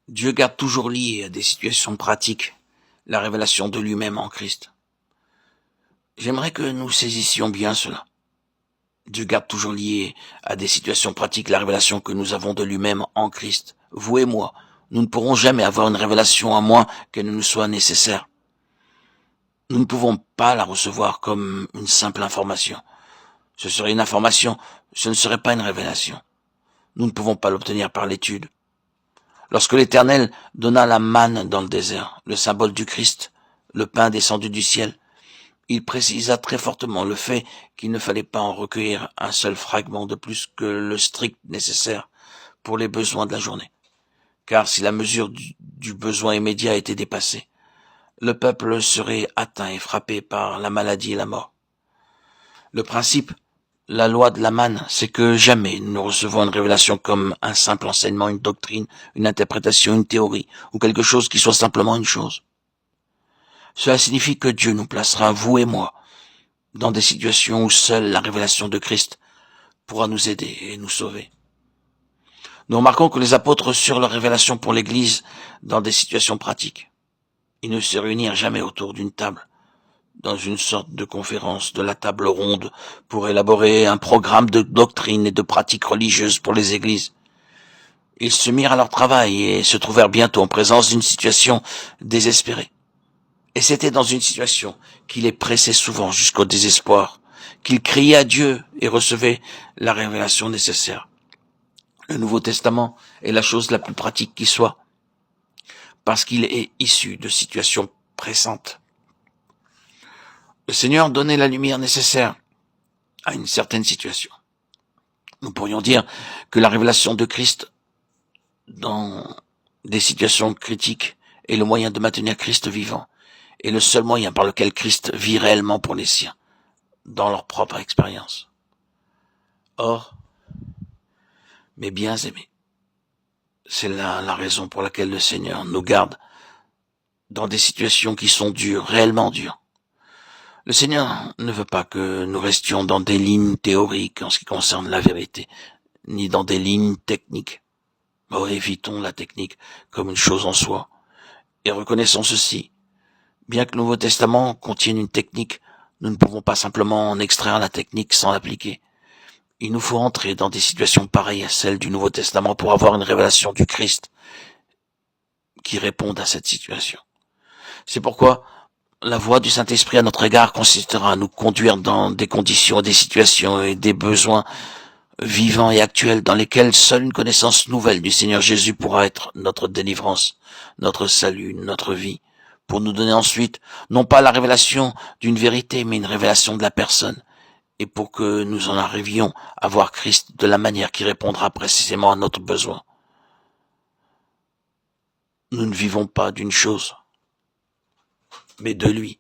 Dieu garde toujours lié à des situations pratiques la révélation de lui-même en Christ. J'aimerais que nous saisissions bien cela. Dieu garde toujours lié à des situations pratiques la révélation que nous avons de lui-même en Christ. Vous et moi, nous ne pourrons jamais avoir une révélation à moins qu'elle ne nous soit nécessaire. Nous ne pouvons pas la recevoir comme une simple information. Ce serait une information, ce ne serait pas une révélation. Nous ne pouvons pas l'obtenir par l'étude. Lorsque l'Éternel donna la manne dans le désert, le symbole du Christ, le pain descendu du ciel, il précisa très fortement le fait qu'il ne fallait pas en recueillir un seul fragment de plus que le strict nécessaire pour les besoins de la journée. Car si la mesure du besoin immédiat était dépassée, le peuple serait atteint et frappé par la maladie et la mort. Le principe, la loi de la manne, c'est que jamais nous ne recevons une révélation comme un simple enseignement, une doctrine, une interprétation, une théorie, ou quelque chose qui soit simplement une chose. Cela signifie que Dieu nous placera, vous et moi, dans des situations où seule la révélation de Christ pourra nous aider et nous sauver. Nous remarquons que les apôtres reçurent leur révélation pour l'Église dans des situations pratiques. Ils ne se réunirent jamais autour d'une table, dans une sorte de conférence de la table ronde, pour élaborer un programme de doctrine et de pratiques religieuses pour les églises. Ils se mirent à leur travail et se trouvèrent bientôt en présence d'une situation désespérée. Et c'était dans une situation qui les pressait souvent jusqu'au désespoir, qu'ils criaient à Dieu et recevaient la révélation nécessaire. Le Nouveau Testament est la chose la plus pratique qui soit, parce qu'il est issu de situations pressantes. Le Seigneur donnait la lumière nécessaire à une certaine situation. Nous pourrions dire que la révélation de Christ dans des situations critiques est le moyen de maintenir Christ vivant, et le seul moyen par lequel Christ vit réellement pour les siens, dans leur propre expérience. Or, mes bien-aimés, c'est là la raison pour laquelle le Seigneur nous garde dans des situations qui sont dures, réellement dures. Le Seigneur ne veut pas que nous restions dans des lignes théoriques en ce qui concerne la vérité, ni dans des lignes techniques. Oh, évitons la technique comme une chose en soi. Et reconnaissons ceci. Bien que le Nouveau Testament contienne une technique, nous ne pouvons pas simplement en extraire la technique sans l'appliquer. Il nous faut entrer dans des situations pareilles à celles du Nouveau Testament pour avoir une révélation du Christ qui réponde à cette situation. C'est pourquoi la voie du Saint-Esprit à notre égard consistera à nous conduire dans des conditions, des situations et des besoins vivants et actuels dans lesquels seule une connaissance nouvelle du Seigneur Jésus pourra être notre délivrance, notre salut, notre vie, pour nous donner ensuite non pas la révélation d'une vérité, mais une révélation de la personne, et pour que nous en arrivions à voir Christ de la manière qui répondra précisément à notre besoin. Nous ne vivons pas d'une chose, mais de lui.